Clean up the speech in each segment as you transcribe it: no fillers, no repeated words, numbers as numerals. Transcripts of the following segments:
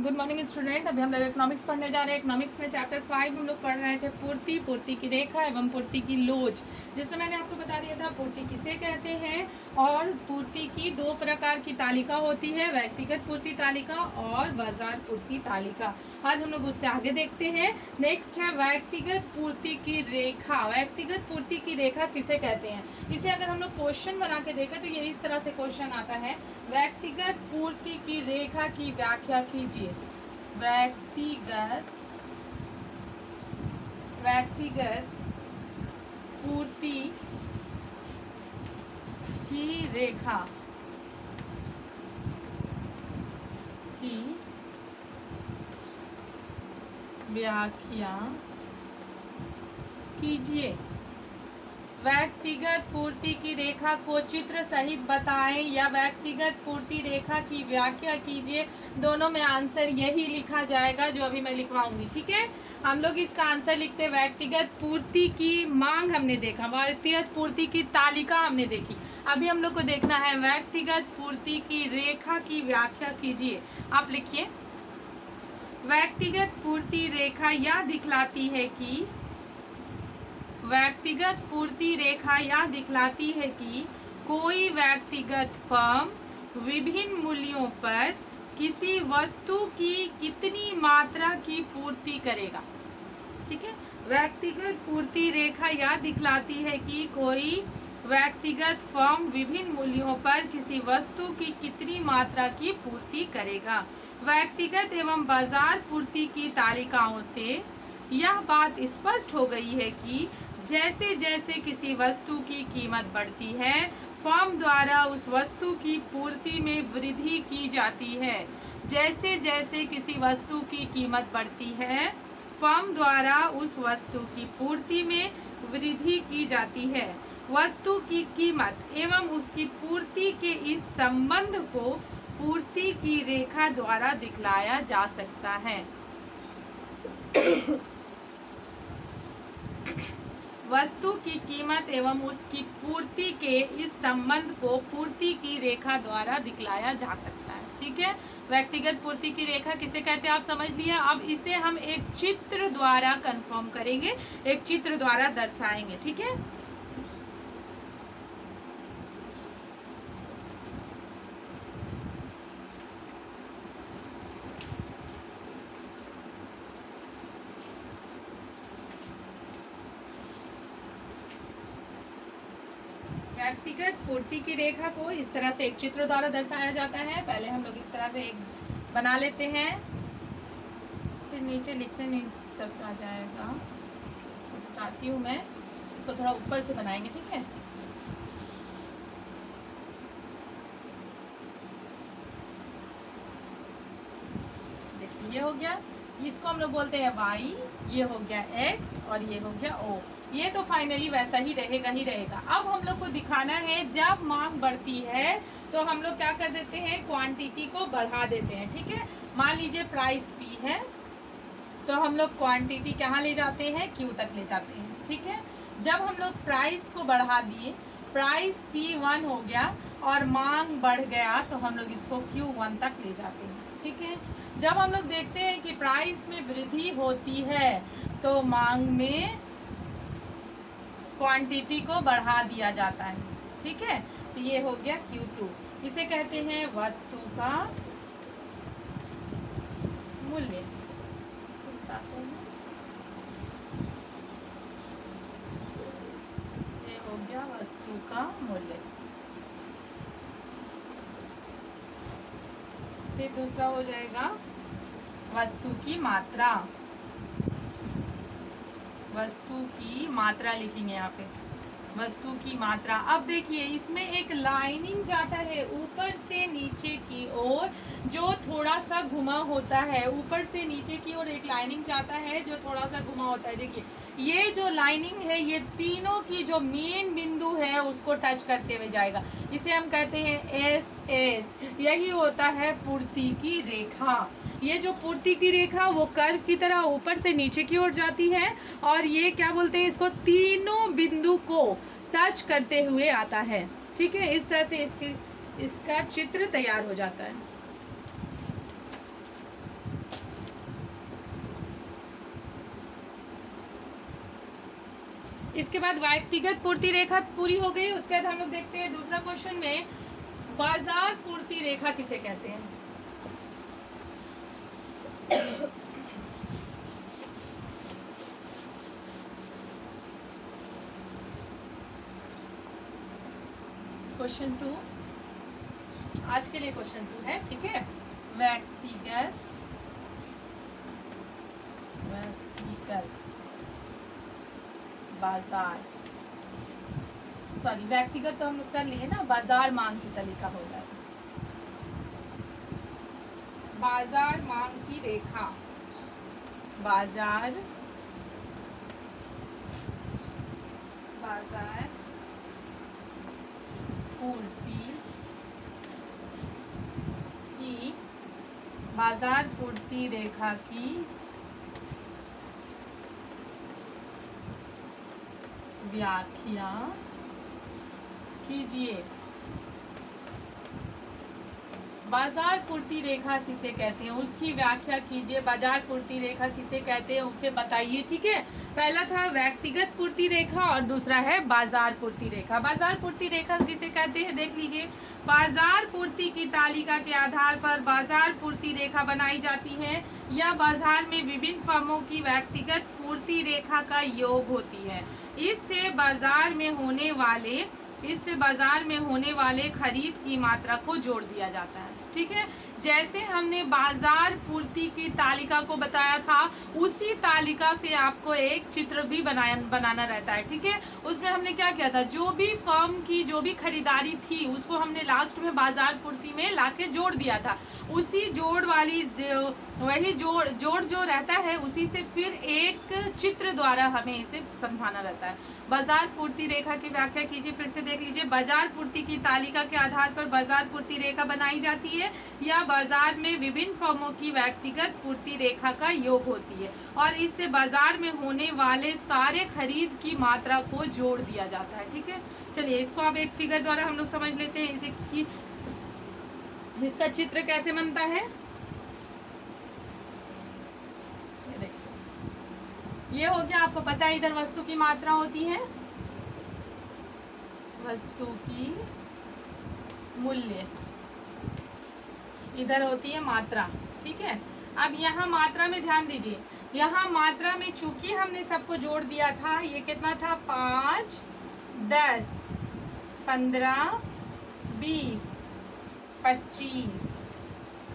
Good morning student. अभी हम लोग इकोनॉमिक्स पढ़ने जा रहे हैं। इकोनॉमिक्स में चैप्टर 5 हम लोग पढ़ रहे थे पूर्ति, पूर्ति की रेखा एवं पूर्ति की लोच, जिसमें मैंने आपको बता दिया था पूर्ति किसे कहते हैं। और पूर्ति की दो प्रकार की तालिका होती है, व्यक्तिगत पूर्ति तालिका और बाजार पूर्ति तालिका। आज हम लोग उससे आगे देखते हैं। नेक्स्ट है व्यक्तिगत पूर्ति की रेखा। व्यक्तिगत पूर्ति की रेखा किसे कहते हैं? इसे अगर हम लोग क्वेश्चन बना के देखें तो ये इस तरह से क्वेश्चन आता है, व्यक्तिगत पूर्ति की रेखा की व्याख्या कीजिए। व्यक्तिगत पूर्ति की रेखा की व्याख्या कीजिए। व्यक्तिगत पूर्ति की रेखा को चित्र सहित बताएं या व्यक्तिगत पूर्ति रेखा की व्याख्या कीजिए। दोनों में आंसर यही लिखा जाएगा जो अभी मैं लिखवाऊंगी। ठीक है, हम लोग इसका आंसर लिखते हैं। व्यक्तिगत पूर्ति की मांग हमने देखा, व्यक्तिगत पूर्ति की तालिका हमने देखी। अभी हम लोग को देखना है व्यक्तिगत पूर्ति की रेखा की व्याख्या कीजिए। आप लिखिए, व्यक्तिगत पूर्ति रेखा यह दिखलाती है कि व्यक्तिगत पूर्ति रेखा यह दिखलाती है कि कोई व्यक्तिगत फर्म विभिन्न मूल्यों पर किसी वस्तु की कितनी मात्रा की पूर्ति करेगा। ठीक है, व्यक्तिगत पूर्ति रेखा यह दिखलाती है कि कोई व्यक्तिगत फर्म विभिन्न मूल्यों पर किसी वस्तु की कितनी मात्रा की पूर्ति करेगा। व्यक्तिगत एवं बाजार पूर्ति की तालिकाओं से यह बात स्पष्ट हो गई है कि जैसे जैसे किसी वस्तु की कीमत बढ़ती है, फर्म द्वारा उस वस्तु की पूर्ति में वृद्धि की जाती है। जैसे जैसे किसी वस्तु की कीमत बढ़ती है, फर्म द्वारा उस वस्तु की पूर्ति में वृद्धि की जाती है। वस्तु की कीमत एवं उसकी पूर्ति के इस संबंध को पूर्ति की रेखा द्वारा दिखलाया जा सकता है। वस्तु की कीमत एवं उसकी पूर्ति के इस संबंध को पूर्ति की रेखा द्वारा दिखलाया जा सकता है। ठीक है, व्यक्तिगत पूर्ति की रेखा किसे कहते हैं आप समझ लिए। अब इसे हम एक चित्र द्वारा कंफर्म करेंगे, एक चित्र द्वारा दर्शाएंगे। ठीक है, व्यक्तिगत पूर्ति की रेखा को इस तरह से एक चित्र द्वारा दर्शाया जाता है। पहले हम लोग इस तरह से एक बना लेते हैं, फिर नीचे लिखने में सब आ जाएगा। इसको बताती हूँ मैं, इसको थोड़ा ऊपर से बनाएंगे। ठीक है, देखिए ये हो गया, इसको हम लोग बोलते हैं y, ये हो गया x और ये हो गया o। ये तो फाइनली वैसा ही रहेगा ही रहेगा। अब हम लोग को दिखाना है जब मांग बढ़ती है तो हम लोग क्या कर देते हैं, क्वांटिटी को बढ़ा देते हैं। ठीक है, मान लीजिए प्राइस p है तो हम लोग क्वांटिटी कहाँ ले जाते हैं, q तक ले जाते हैं। ठीक है, जब हम लोग प्राइस को बढ़ा दिए, प्राइस p1 हो गया और मांग बढ़ गया तो हम लोग इसको q1 तक ले जाते हैं। ठीक है, जब हम लोग देखते हैं कि प्राइस में वृद्धि होती है तो मांग में क्वांटिटी को बढ़ा दिया जाता है। ठीक है, तो ये हो गया Q2। इसे कहते हैं वस्तु का मूल्य। इसको बताते हैं, ये हो गया वस्तु का मूल्य। फिर दूसरा हो जाएगा वस्तु की मात्रा। वस्तु की मात्रा लिखेंगे यहाँ पे, वस्तु की मात्रा। अब देखिए इसमें एक लाइनिंग जाता है ऊपर से नीचे की ओर, जो थोड़ा सा घुमा होता है। ऊपर से नीचे की ओर एक लाइनिंग जाता है जो थोड़ा सा घुमा होता है। देखिए ये जो लाइनिंग है ये तीनों की जो मेन बिंदु है उसको टच करते हुए जाएगा। इसे हम कहते हैं SS। यही होता है पूर्ति की रेखा। ये जो पूर्ति की रेखा वो कर्व की तरह ऊपर से नीचे की ओर जाती है और ये क्या बोलते हैं, इसको तीनों बिंदु को टच करते हुए आता है। ठीक है, इस तरह से इसका चित्र तैयार हो जाता है। इसके बाद व्यक्तिगत पूर्ति रेखा पूरी हो गई। उसके बाद हम लोग देखते हैं दूसरा क्वेश्चन में बाजार पूर्ति रेखा किसे कहते हैं। क्वेश्चन 2 आज के लिए क्वेश्चन 2 है, ठीक है। व्यक्तिगत बाजार, सॉरी व्यक्तिगत तो हम लोग कर लिए ना, बाजार मांग की तालिका होगा। बाजार मांग की रेखा, बाजार पूर्ति की, बाजार पूर्ति रेखा की व्याख्या कीजिए। बाजार पूर्ति रेखा किसे कहते हैं, उसकी व्याख्या कीजिए। बाजार पूर्ति रेखा किसे कहते हैं उसे बताइए, ठीक है। पहला था व्यक्तिगत पूर्ति रेखा और दूसरा है बाजार पूर्ति रेखा। बाजार पूर्ति रेखा किसे कहते हैं देख लीजिए। बाजार पूर्ति की तालिका के आधार पर बाजार पूर्ति रेखा बनाई जाती है। यह बाजार में विभिन्न फर्मों की व्यक्तिगत पूर्ति रेखा का योग होती है। इससे बाजार में होने वाले खरीद की मात्रा को जोड़ दिया जाता है, ठीक है। जैसे हमने बाजार पूर्ति की तालिका को बताया था, उसी तालिका से आपको एक चित्र भी बनाना रहता है, ठीक है। उसमें हमने क्या किया था, जो भी फर्म की जो भी खरीदारी थी उसको हमने लास्ट में बाजार पूर्ति में लाके जोड़ दिया था। उसी जोड़ वाली वही जोड़ जो रहता है उसी से फिर एक चित्र द्वारा हमें इसे समझाना रहता है। बाजार पूर्ति रेखा की व्याख्या कीजिए, फिर से देख लीजिए। बाजार पूर्ति की तालिका के आधार पर बाजार पूर्ति रेखा बनाई जाती है। यह बाजार में विभिन्न फर्मों की व्यक्तिगत पूर्ति रेखा का योग होती है और इससे बाजार में होने वाले सारे खरीद की मात्रा को जोड़ दिया जाता है, ठीक है। चलिए इसको अब एक फिगर द्वारा हम लोग समझ लेते हैं, इसे कि इसका चित्र कैसे बनता है। ये हो गया, आपको पता है इधर वस्तु की मात्रा होती है, वस्तु की मूल्य, इधर होती है मात्रा, ठीक है। अब यहाँ मात्रा में ध्यान दीजिए, यहाँ मात्रा में चूंकि हमने सबको जोड़ दिया था, ये कितना था 5, 10, 15, 20, 25,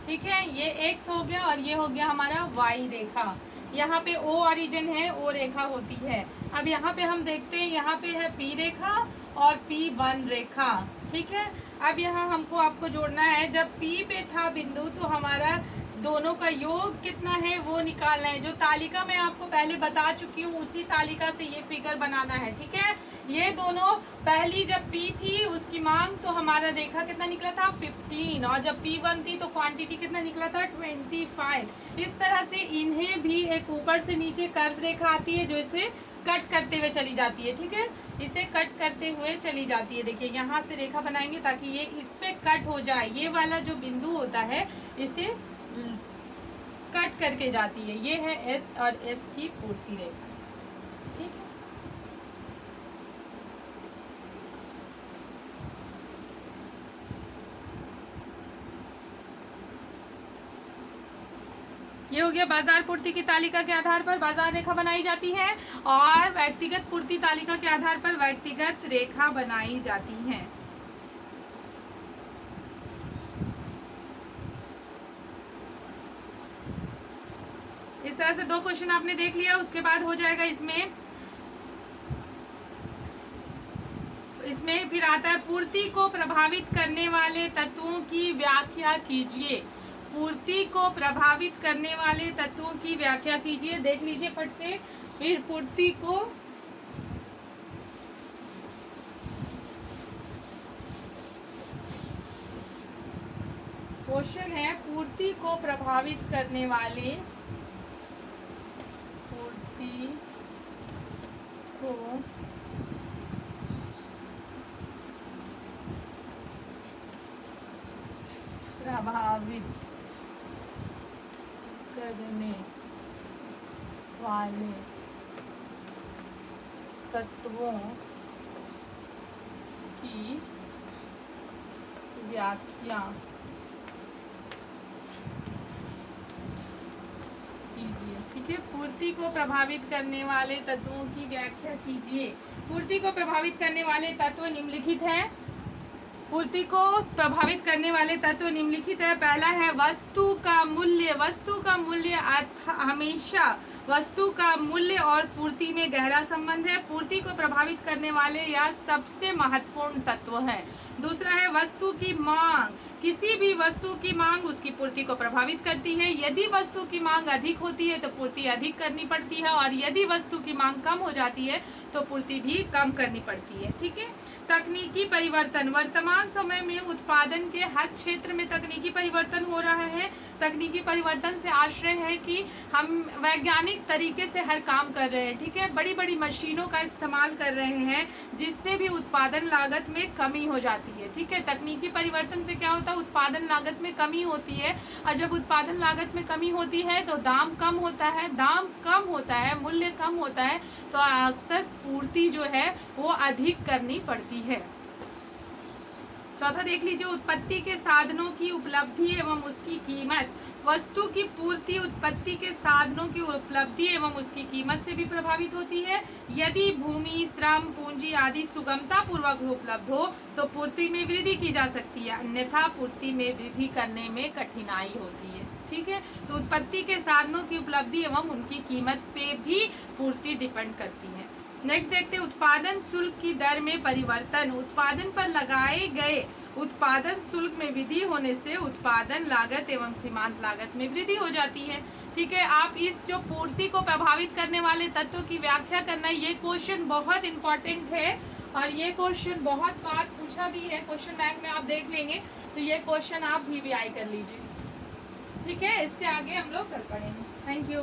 ठीक है। ये x हो गया और ये हो गया हमारा y रेखा। यहाँ पे O ऑरिजिन है, O रेखा होती है। अब यहाँ पे हम देखते हैं, यहाँ पे है P रेखा और P1 रेखा, ठीक है। अब यहाँ हमको आपको जोड़ना है, जब P पे था बिंदु तो हमारा दोनों का योग कितना है वो निकालना है। जो तालिका मैं आपको पहले बता चुकी हूँ उसी तालिका से ये फिगर बनाना है, ठीक है। ये दोनों पहली जब P थी उसकी मांग तो हमारा रेखा कितना निकला था 15 और जब P1 थी तो क्वांटिटी कितना निकला था 25। इस तरह से इन्हें भी एक ऊपर से नीचे कर्व रेखा आती है जो इसे कट करते हुए चली जाती है, ठीक है। इसे कट करते हुए चली जाती है। देखिए यहाँ से रेखा बनाएंगे ताकि ये इस पे कट हो जाए। ये वाला जो बिंदु होता है इसे कट करके जाती है। ये है S और S की पूर्ति रेखा, ठीक है। ये हो गया, बाजार पूर्ति की तालिका के आधार पर बाजार रेखा बनाई जाती है और व्यक्तिगत पूर्ति तालिका के आधार पर व्यक्तिगत रेखा बनाई जाती है। इस तरह से 2 क्वेश्चन आपने देख लिया। उसके बाद हो जाएगा इसमें फिर आता है पूर्ति को प्रभावित करने वाले तत्वों की व्याख्या कीजिए। पूर्ति को प्रभावित करने वाले तत्वों की व्याख्या कीजिए। देख लीजिए फट से, फिर पूर्ति को क्वेश्चन है, पूर्ति को प्रभावित करने वाले, पूर्ति को प्रभावित करने वाले तत्वों की व्याख्या कीजिए। ठीक है, पूर्ति को प्रभावित करने वाले तत्वों की व्याख्या कीजिए। पूर्ति को प्रभावित करने वाले तत्व निम्नलिखित हैं। पूर्ति को प्रभावित करने वाले तत्व निम्नलिखित है। पहला है वस्तु का मूल्य। वस्तु का मूल्य हमेशा वस्तु का मूल्य और पूर्ति में गहरा संबंध है। पूर्ति को प्रभावित करने वाले यह सबसे महत्वपूर्ण तत्व है। दूसरा है वस्तु की मांग। किसी भी वस्तु की मांग उसकी पूर्ति को प्रभावित करती है। यदि वस्तु की मांग अधिक होती है तो पूर्ति अधिक करनी पड़ती है, और यदि वस्तु की मांग कम हो जाती है तो पूर्ति भी कम करनी पड़ती है। ठीक है। तकनीकी परिवर्तन। वर्तमान समय में उत्पादन के हर क्षेत्र में तकनीकी परिवर्तन हो रहा है। तकनीकी परिवर्तन से आश्रय है कि हम वैज्ञानिक तरीके से हर काम कर रहे हैं। ठीक है, बड़ी बड़ी मशीनों का इस्तेमाल कर रहे हैं, जिससे भी उत्पादन लागत में कमी हो जाती है। ठीक है, तकनीकी परिवर्तन से क्या होता है, उत्पादन लागत में कमी होती है, और जब उत्पादन लागत में कमी होती है तो दाम कम होता है। दाम कम होता है, मूल्य कम होता है, तो अक्सर पूर्ति जो है वो अधिक करनी पड़ती है। चौथा देख लीजिए, उत्पत्ति के साधनों की उपलब्धि एवं उसकी कीमत। वस्तु की पूर्ति उत्पत्ति के साधनों की उपलब्धि एवं उसकी कीमत से भी प्रभावित होती है। यदि भूमि, श्रम, पूंजी आदि सुगमता पूर्वक उपलब्ध हो तो पूर्ति में वृद्धि की जा सकती है, अन्यथा पूर्ति में वृद्धि करने में कठिनाई होती है। ठीक है, तो उत्पत्ति के साधनों की उपलब्धि एवं उनकी कीमत पे भी पूर्ति डिपेंड करती है। नेक्स्ट देखते हैं, उत्पादन शुल्क की दर में परिवर्तन। उत्पादन पर लगाए गए उत्पादन शुल्क में वृद्धि होने से उत्पादन लागत एवं सीमांत लागत में वृद्धि हो जाती है। ठीक है, आप इस जो पूर्ति को प्रभावित करने वाले तत्वों की व्याख्या करना, ये क्वेश्चन बहुत इंपॉर्टेंट है, और ये क्वेश्चन बहुत बार पूछा भी है, क्वेश्चन बैंक में आप देख लेंगे, तो ये क्वेश्चन आप भी आई कर लीजिए। ठीक है, इसके आगे हम लोग कल पढ़ेंगे। Thank you.